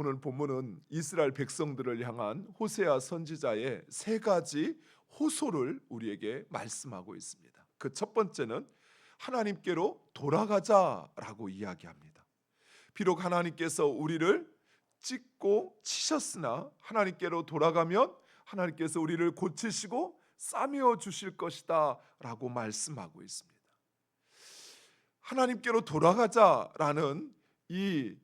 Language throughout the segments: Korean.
오늘 본문은 이스라엘 백성들을 향한 호세아 선지자의 세 가지 호소를 우리에게 말씀하고 있습니다. 그 첫 번째는 하나님께로 돌아가자라고 이야기합니다. 비록 하나님께서 우리를 찢고 치셨으나 하나님께로 돌아가면 하나님께서 우리를 고치시고 싸매어 주실 것이다 라고 말씀하고 있습니다. 하나님께로 돌아가자라는 이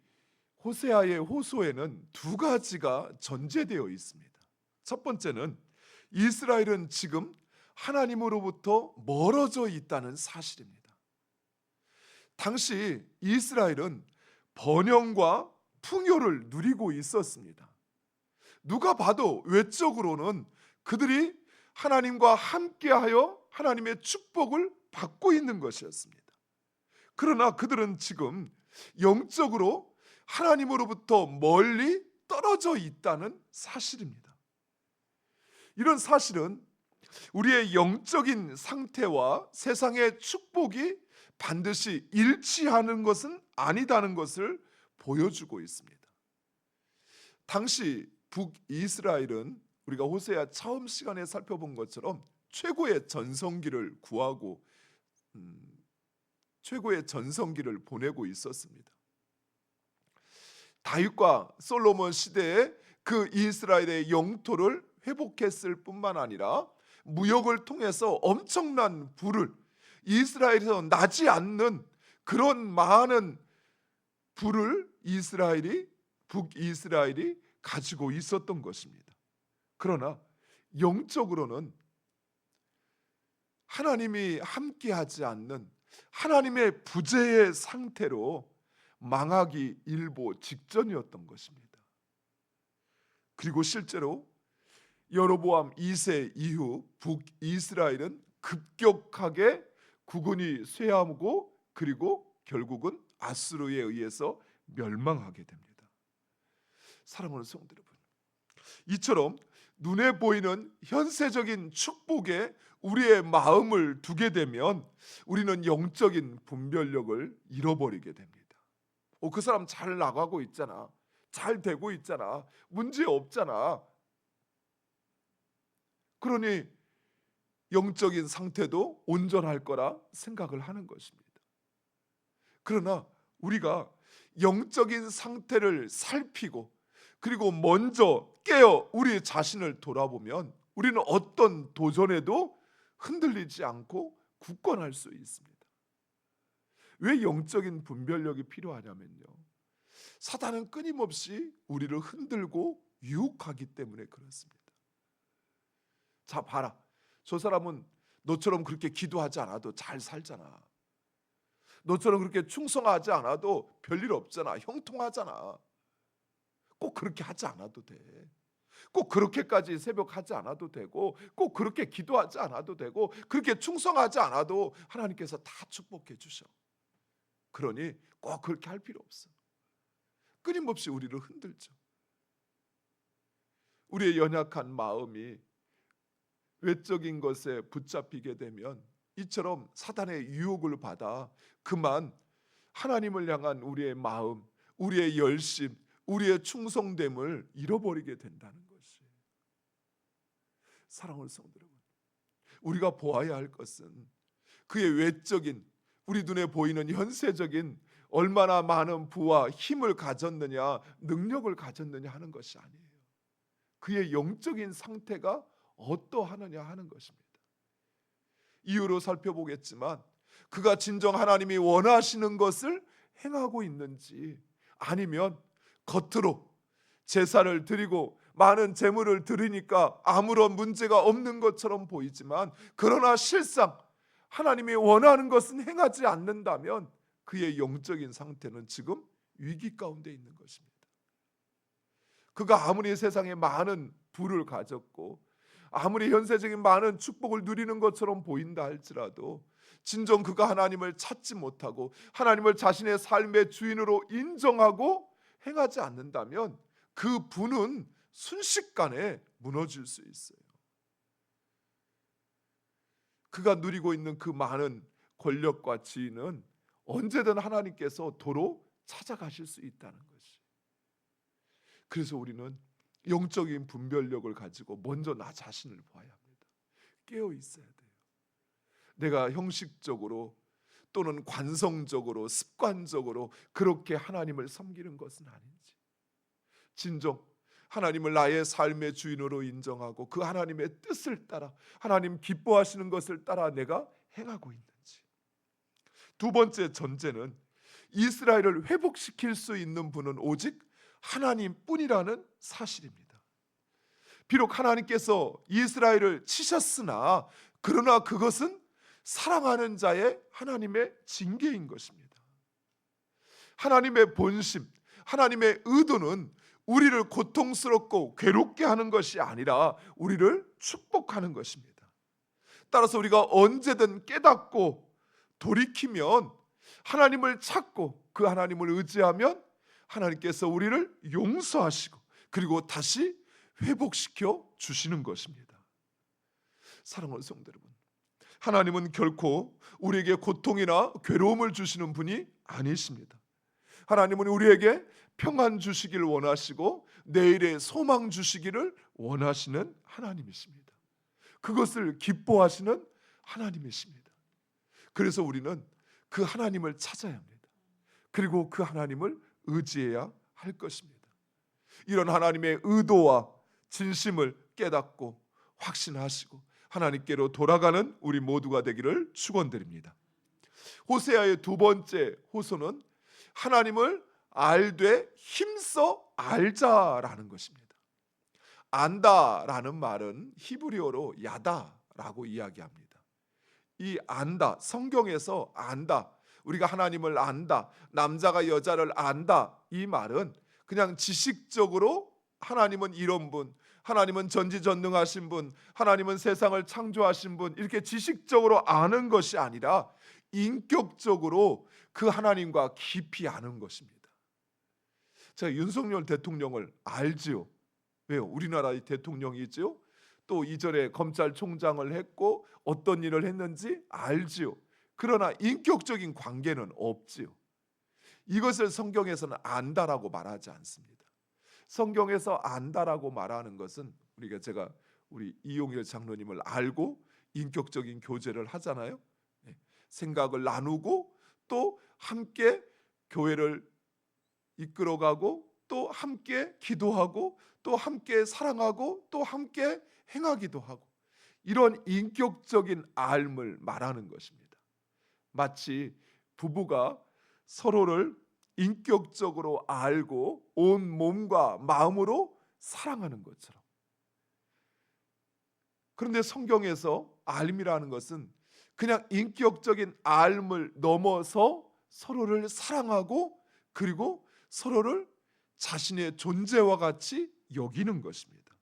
호세아의 호소에는 두 가지가 전제되어 있습니다. 첫 번째는 이스라엘은 지금 하나님으로부터 멀어져 있다는 사실입니다. 당시 이스라엘은 번영과 풍요를 누리고 있었습니다. 누가 봐도 외적으로는 그들이 하나님과 함께하여 하나님의 축복을 받고 있는 것이었습니다. 그러나 그들은 지금 영적으로 하나님으로부터 멀리 떨어져 있다는 사실입니다. 이런 사실은 우리의 영적인 상태와 세상의 축복이 반드시 일치하는 것은 아니다는 것을 보여주고 있습니다. 당시 북이스라엘은 우리가 호세아 처음 시간에 살펴본 것처럼 최고의 전성기를 구하고 최고의 전성기를 보내고 있었습니다. 다윗과 솔로몬 시대에 그 이스라엘의 영토를 회복했을 뿐만 아니라 무역을 통해서 엄청난 부를 이스라엘에서 나지 않는 그런 많은 부를 북이스라엘이 가지고 있었던 것입니다. 그러나 영적으로는 하나님이 함께하지 않는 하나님의 부재의 상태로 망하기 일보 직전이었던 것입니다. 그리고 실제로 여로보암 2세 이후 북이스라엘은 급격하게 국운이 쇠하고 그리고 결국은 아수르에 의해서 멸망하게 됩니다. 사랑하는 성도 여러분, 이처럼 눈에 보이는 현세적인 축복에 우리의 마음을 두게 되면 우리는 영적인 분별력을 잃어버리게 됩니다. 그 사람 잘 나가고 있잖아, 잘 되고 있잖아, 문제 없잖아. 그러니 영적인 상태도 온전할 거라 생각을 하는 것입니다. 그러나 우리가 영적인 상태를 살피고 그리고 먼저 깨어 우리 자신을 돌아보면 우리는 어떤 도전에도 흔들리지 않고 굳건할 수 있습니다. 왜 영적인 분별력이 필요하냐면요, 사단은 끊임없이 우리를 흔들고 유혹하기 때문에 그렇습니다. 자, 봐라, 저 사람은 너처럼 그렇게 기도하지 않아도 잘 살잖아. 너처럼 그렇게 충성하지 않아도 별일 없잖아. 형통하잖아. 꼭 그렇게 하지 않아도 돼. 꼭 그렇게까지 새벽 하지 않아도 되고, 꼭 그렇게 기도하지 않아도 되고, 그렇게 충성하지 않아도 하나님께서 다 축복해 주셔. 그러니 꼭 그렇게 할 필요 없어. 끊임없이 우리를 흔들죠. 우리의 연약한 마음이 외적인 것에 붙잡히게 되면 이처럼 사단의 유혹을 받아 그만 하나님을 향한 우리의 마음, 우리의 열심, 우리의 충성됨을 잃어버리게 된다는 것이에요. 사랑하는 성도 여러분, 우리가 보아야 할 것은 그의 외적인, 우리 눈에 보이는 현세적인 얼마나 많은 부와 힘을 가졌느냐, 능력을 가졌느냐 하는 것이 아니에요. 그의 영적인 상태가 어떠하느냐 하는 것입니다. 이유로 살펴보겠지만 그가 진정 하나님이 원하시는 것을 행하고 있는지, 아니면 겉으로 제사를 드리고 많은 제물을 드리니까 아무런 문제가 없는 것처럼 보이지만 그러나 실상 하나님이 원하는 것은 행하지 않는다면 그의 영적인 상태는 지금 위기 가운데 있는 것입니다. 그가 아무리 세상에 많은 부를 가졌고 아무리 현세적인 많은 축복을 누리는 것처럼 보인다 할지라도 진정 그가 하나님을 찾지 못하고 하나님을 자신의 삶의 주인으로 인정하고 행하지 않는다면 그 부는 순식간에 무너질 수 있어요. 그가 누리고 있는 그 많은 권력과 지위는 언제든 하나님께서 도로 찾아가실 수 있다는 것이. 그래서 우리는 영적인 분별력을 가지고 먼저 나 자신을 봐야 합니다. 깨어 있어야 돼요. 내가 형식적으로 또는 관성적으로 습관적으로 그렇게 하나님을 섬기는 것은 아닌지, 진정 하나님을 나의 삶의 주인으로 인정하고 그 하나님의 뜻을 따라, 하나님 기뻐하시는 것을 따라 내가 행하고 있는지. 두 번째 전제는 이스라엘을 회복시킬 수 있는 분은 오직 하나님뿐이라는 사실입니다. 비록 하나님께서 이스라엘을 치셨으나 그러나 그것은 사랑하는 자의 하나님의 징계인 것입니다. 하나님의 본심, 하나님의 의도는 우리를 고통스럽고 괴롭게 하는 것이 아니라 우리를 축복하는 것입니다. 따라서 우리가 언제든 깨닫고 돌이키면, 하나님을 찾고 그 하나님을 의지하면 하나님께서 우리를 용서하시고 그리고 다시 회복시켜 주시는 것입니다. 사랑하는 성도 여러분, 하나님은 결코 우리에게 고통이나 괴로움을 주시는 분이 아니십니다. 하나님은 우리에게 평안 주시길 원하시고 내일의 소망 주시기를 원하시는 하나님이십니다. 그것을 기뻐하시는 하나님이십니다. 그래서 우리는 그 하나님을 찾아야 합니다. 그리고 그 하나님을 의지해야 할 것입니다. 이런 하나님의 의도와 진심을 깨닫고 확신하시고 하나님께로 돌아가는 우리 모두가 되기를 축원드립니다. 호세아의 두 번째 호소는 하나님을 알되 힘써 알자라는 것입니다. 안다라는 말은 히브리어로 야다라고 이야기합니다. 이 안다, 성경에서 안다, 우리가 하나님을 안다, 남자가 여자를 안다, 이 말은 그냥 지식적으로 하나님은 이런 분, 하나님은 전지전능하신 분, 하나님은 세상을 창조하신 분, 이렇게 지식적으로 아는 것이 아니라 인격적으로 그 하나님과 깊이 아는 것입니다. 제가 윤석열 대통령을 알지요. 왜요? 우리나라의 대통령이지요. 또 이전에 검찰총장을 했고 어떤 일을 했는지 알지요. 그러나 인격적인 관계는 없지요. 이것을 성경에서는 안다라고 말하지 않습니다. 성경에서 안다라고 말하는 것은 제가 우리 이용일 장로님을 알고 인격적인 교제를 하잖아요. 생각을 나누고 또 함께 교회를 이끌어가고 또 함께 기도하고 또 함께 사랑하고 또 함께 행하기도 하고, 이런 인격적인 알을 말하는 것입니다. 마치 부부가 서로를 인격적으로 알고 온 몸과 마음으로 사랑하는 것처럼. 그런데 성경에서 알미라는 것은 그냥 인격적인 알을 넘어서 서로를 사랑하고 그리고 서로를 자신의 존재와 같이 여기는 것입니다.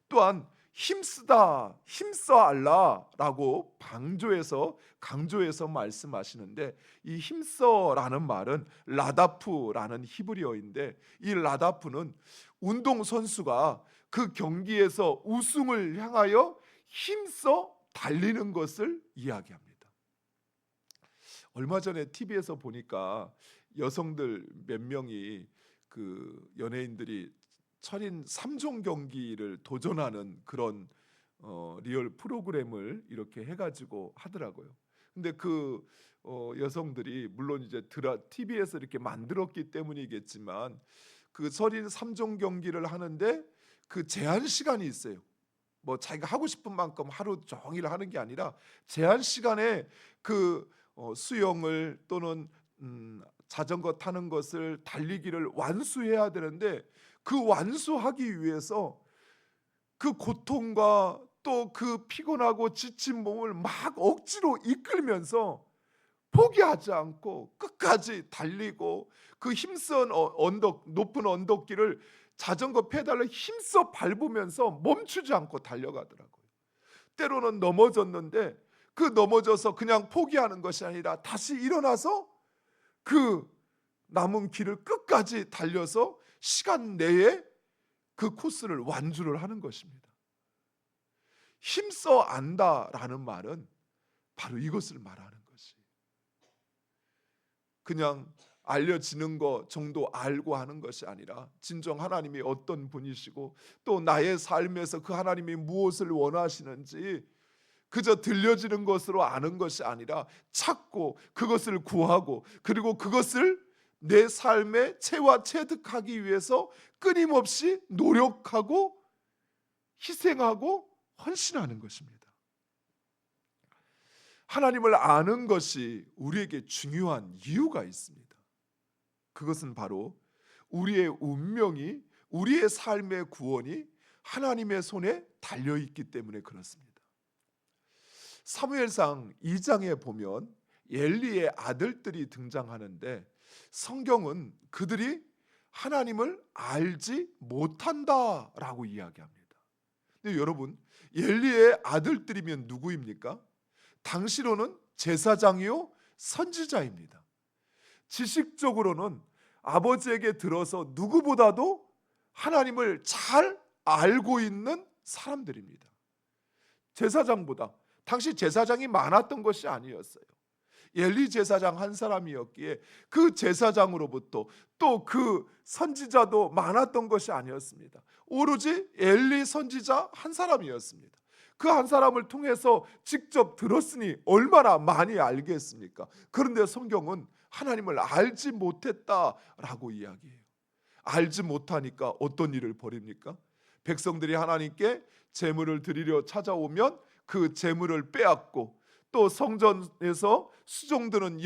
또한 힘쓰다, 힘써 알라라고 강조해서 말씀하시는데, 이 힘써라는 말은 라다프라는 히브리어인데, 이 라다프는 운동선수가 그 경기에서 우승을 향하여 힘써 달리는 것을 이야기합니다. 얼마 전에 TV에서 보니까 여성들 몇 명이 그 연예인들이 철인 3종 경기를 도전하는 그런 리얼 프로그램을 이렇게 해가지고 하더라고요. 근데 그 여성들이 물론 이제 TV에서 이렇게 만들었기 때문이겠지만 그 철인 3종 경기를 하는데 그 제한 시간이 있어요. 뭐 자기가 하고 싶은 만큼 하루 종일 하는 게 아니라 제한 시간에 그 수영을 또는 자전거 타는 것을, 달리기를 완수해야 되는데, 그 완수하기 위해서 그 고통과 또 그 피곤하고 지친 몸을 막 억지로 이끌면서 포기하지 않고 끝까지 달리고 그 힘쓴 높은 언덕길을 자전거 페달을 힘써 밟으면서 멈추지 않고 달려가더라고요. 때로는 넘어졌는데 그 넘어져서 그냥 포기하는 것이 아니라 다시 일어나서 그 남은 길을 끝까지 달려서 시간 내에 그 코스를 완주를 하는 것입니다. 힘써 안다라는 말은 바로 이것을 말하는 것이, 그냥 알려지는 것 정도 알고 하는 것이 아니라 진정 하나님이 어떤 분이시고 또 나의 삶에서 그 하나님이 무엇을 원하시는지 그저 들려지는 것으로 아는 것이 아니라 찾고 그것을 구하고 그리고 그것을 내 삶에 체득하기 위해서 끊임없이 노력하고 희생하고 헌신하는 것입니다. 하나님을 아는 것이 우리에게 중요한 이유가 있습니다. 그것은 바로 우리의 운명이, 우리의 삶의 구원이 하나님의 손에 달려 있기 때문에 그렇습니다. 사무엘상 2장에 보면 엘리의 아들들이 등장하는데 성경은 그들이 하나님을 알지 못한다라고 이야기합니다. 근데 여러분, 엘리의 아들들이면 누구입니까? 당시로는 제사장이요 선지자입니다. 지식적으로는 아버지에게 들어서 누구보다도 하나님을 잘 알고 있는 사람들입니다. 제사장보다, 당시 제사장이 많았던 것이 아니었어요. 엘리 제사장 한 사람이었기에 그 제사장으로부터 또 그 선지자도 많았던 것이 아니었습니다. 오로지 엘리 선지자 한 사람이었습니다. 그 한 사람을 통해서 직접 들었으니 얼마나 많이 알겠습니까? 그런데 성경은 하나님을 알지 못했다라고 이야기해요. 알지 못하니까 어떤 일을 벌입니까? 백성들이 하나님께 제물을 드리려 찾아오면 그 제물을 빼앗고 또 성전에서 수종드는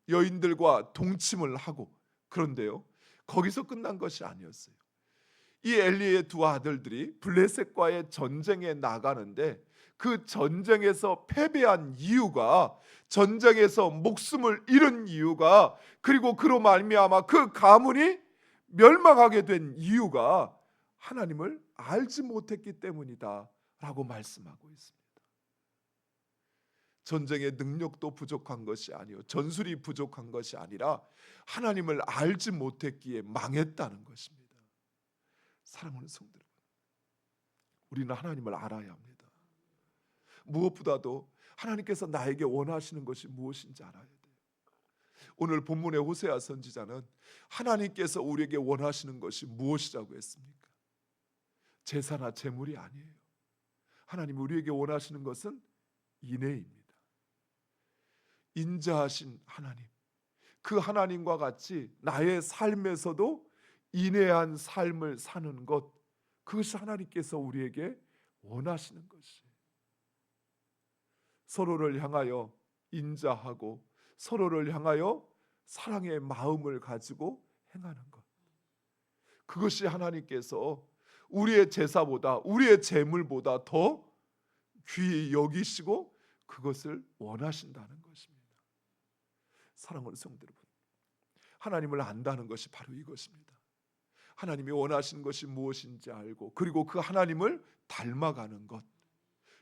여인들과 동침을 하고, 그런데요 거기서 끝난 것이 아니었어요. 이 엘리의 두 아들들이 블레셋과의 전쟁에 나가는데 그 전쟁에서 패배한 이유가, 전쟁에서 목숨을 잃은 이유가, 그리고 그로 말미암아 그 가문이 멸망하게 된 이유가 하나님을 알지 못했기 때문이다 라고 말씀하고 있습니다. 전쟁의 능력도 부족한 것이 아니요, 전술이 부족한 것이 아니라 하나님을 알지 못했기에 망했다는 것입니다. 사랑하는 성도 여러분, 우리는 하나님을 알아야 합니다. 무엇보다도 하나님께서 나에게 원하시는 것이 무엇인지 알아야 돼요. 오늘 본문의 호세아 선지자는 하나님께서 우리에게 원하시는 것이 무엇이라고 했습니까? 제사나 제물이 아니에요. 하나님이 우리에게 원하시는 것은 인애입니다. 인자하신 하나님, 그 하나님과 같이 나의 삶에서도 인애한 삶을 사는 것, 그것이 하나님께서 우리에게 원하시는 것이에요. 서로를 향하여 인자하고 서로를 향하여 사랑의 마음을 가지고 행하는 것, 그것이 하나님께서 우리의 제사보다, 우리의 제물보다 더 귀히 여기시고 그것을 원하신다는 것입니다. 사랑하는 성도 여러분, 하나님을 안다는 것이 바로 이것입니다. 하나님이 원하시는 것이 무엇인지 알고 그리고 그 하나님을 닮아가는 것,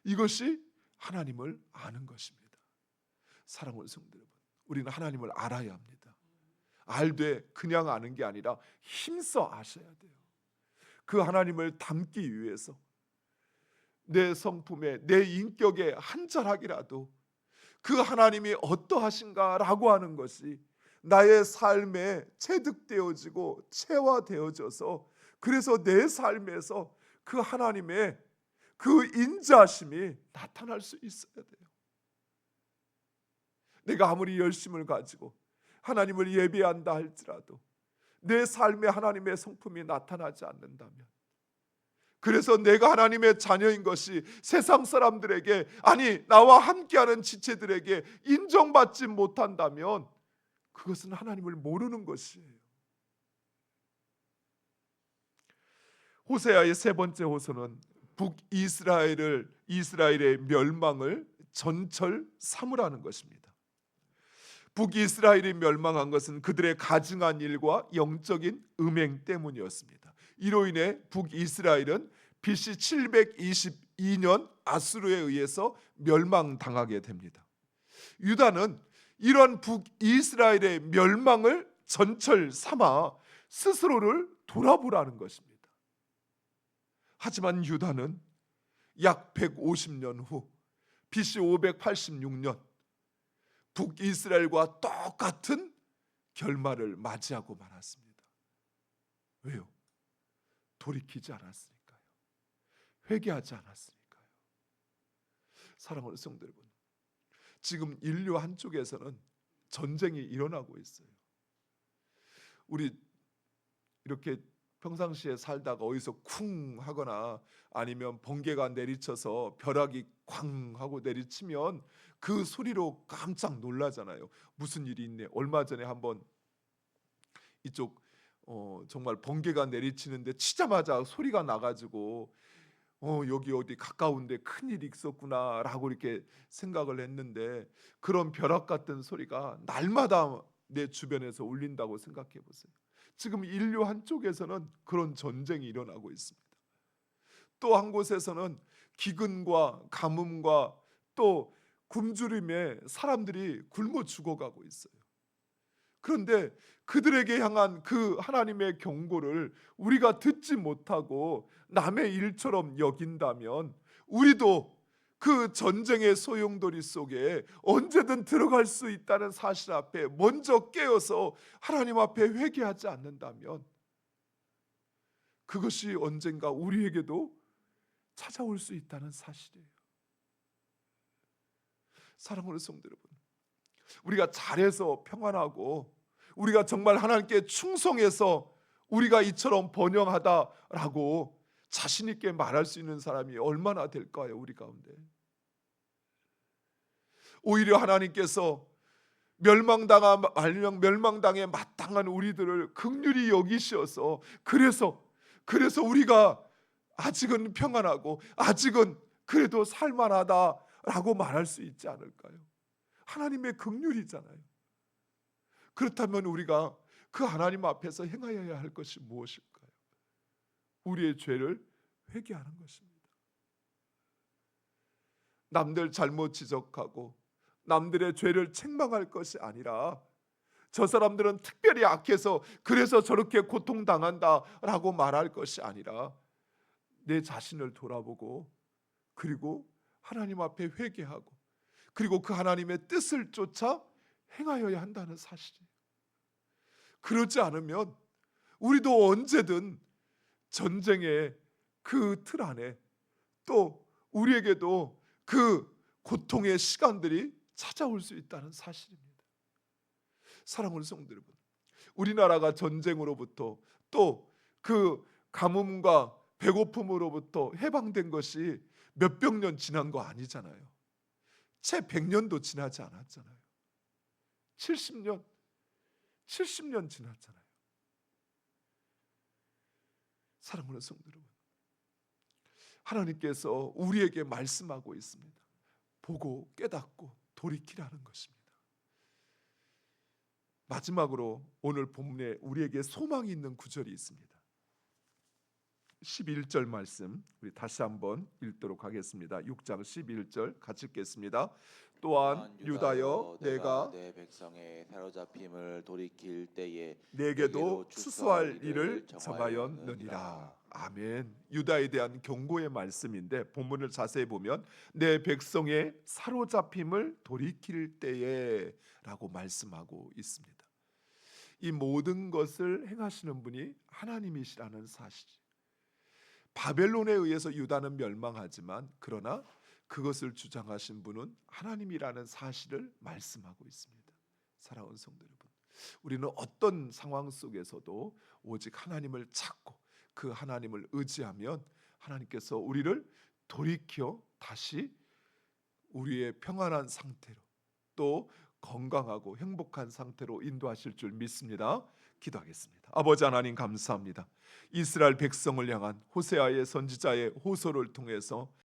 이것이 하나님을 아는 것입니다. 사랑하는 성도 여러분, 우리는 하나님을 알아야 합니다. 알되 그냥 아는 게 아니라 힘써 아셔야 돼요. 그 하나님을 닮기 위해서 내 성품에, 내 인격에 한 자락이라도 그 하나님이 어떠하신가라고 하는 것이 나의 삶에 체득되어지고 체화되어져서, 그래서 내 삶에서 그 하나님의 그 인자심이 나타날 수 있어야 돼요. 내가 아무리 열심을 가지고 하나님을 예배한다 할지라도 내 삶에 하나님의 성품이 나타나지 않는다면, 그래서 내가 하나님의 자녀인 것이 세상 사람들에게, 아니 나와 함께하는 지체들에게 인정받지 못한다면 그것은 하나님을 모르는 것이에요. 호세아의 세 번째 호소는 이스라엘의 멸망을 전철 삼으라는 것입니다. 북이스라엘이 멸망한 것은 그들의 가증한 일과 영적인 음행 때문이었습니다. 이로 인해 북이스라엘은 BC 722년 아수르에 의해서 멸망당하게 됩니다. 유다는 이런 북이스라엘의 멸망을 전철 삼아 스스로를 돌아보라는 것입니다. 하지만 유다는 약 150년 후 BC 586년 북이스라엘과 똑같은 결말을 맞이하고 말았습니다. 왜요? 돌이키지 않았으니까요. 회개하지 않았으니까요. 사랑하는 성도 여러분, 지금 인류 한쪽에서는 전쟁이 일어나고 있어요. 우리 이렇게 평상시에 살다가 어디서 쿵 하거나 아니면 번개가 내리쳐서 벼락이 쾅 하고 내리치면 그 소리로 깜짝 놀라잖아요. 무슨 일이 있네. 얼마 전에 한번 이쪽 정말 번개가 내리치는데 치자마자 소리가 나가지고 여기 어디 가까운데 큰일이 있었구나라고 이렇게 생각을 했는데, 그런 벼락 같은 소리가 날마다 내 주변에서 울린다고 생각해 보세요. 지금 인류 한쪽에서는 그런 전쟁이 일어나고 있습니다. 또 한 곳에서는 기근과 가뭄과 또 굶주림에 사람들이 굶어 죽어가고 있어요. 그런데 그들에게 향한 그 하나님의 경고를 우리가 듣지 못하고 남의 일처럼 여긴다면, 우리도 그 전쟁의 소용돌이 속에 언제든 들어갈 수 있다는 사실 앞에 먼저 깨어서 하나님 앞에 회개하지 않는다면, 그것이 언젠가 우리에게도 찾아올 수 있다는 사실이에요. 사랑하는 성도 여러분, 우리가 잘해서 평안하고 우리가 정말 하나님께 충성해서 우리가 이처럼 번영하다라고 자신 있게 말할 수 있는 사람이 얼마나 될까요? 우리 가운데. 오히려 하나님께서 멸망당에 마땅한 우리들을 긍휼히 여기셔서 그래서 우리가 아직은 평안하고 아직은 그래도 살만하다라고 말할 수 있지 않을까요? 하나님의 긍휼이잖아요. 그렇다면 우리가 그 하나님 앞에서 행하여야 할 것이 무엇일까요? 우리의 죄를 회개하는 것입니다. 남들 잘못 지적하고 남들의 죄를 책망할 것이 아니라, 저 사람들은 특별히 악해서 그래서 저렇게 고통당한다라고 말할 것이 아니라, 내 자신을 돌아보고 그리고 하나님 앞에 회개하고 그리고 그 하나님의 뜻을 쫓아 행하여야 한다는 사실이에요. 그렇지 않으면 우리도 언제든 전쟁의 그 틀 안에 또 우리에게도 그 고통의 시간들이 찾아올 수 있다는 사실입니다. 사랑하는 성도 여러분, 우리나라가 전쟁으로부터 또 그 가뭄과 배고픔으로부터 해방된 것이 몇백 년 지난 거 아니잖아요. 채 100년도 지나지 않았잖아요. 70년 지났잖아요. 사랑하는 성도 여러분, 하나님께서 우리에게 말씀하고 있습니다. 보고 깨닫고 돌이키라는 것입니다. 마지막으로 오늘 본문에 우리에게 소망이 있는 구절이 있습니다. 11절 말씀 우리 다시 한번 읽도록 하겠습니다. 6장 11절 같이 읽겠습니다. 또한 유다여 내가 내 백성의 사로잡힘을 돌이킬 때에 내게도 추수할 일을 정하였느니라. 아멘. 유다에 대한 경고의 말씀인데, 본문을 자세히 보면 내 백성의 사로잡힘을 돌이킬 때에 라고 말씀하고 있습니다. 이 모든 것을 행하시는 분이 하나님이시라는 사실. 바벨론에 의해서 유다는 멸망하지만 그러나 그것을 주장하신 분은 하나님이라는 사실을 말씀하고 있습니다. 사랑하는 성도 여러분, 우리는 어떤 상황 속에서도 오직 하나님을 찾고 그 하나님을 의지하면 하나님께서 우리를 돌이켜 다시 우리의 평안한 상태로 또 건강하고 행복한 상태로 인도하실 줄 믿습니다. 기도하겠습니다. 아버지 하나님, 감사합니다. 이스라엘 백성을 향한 호세아의 선지자의 호소를 통해서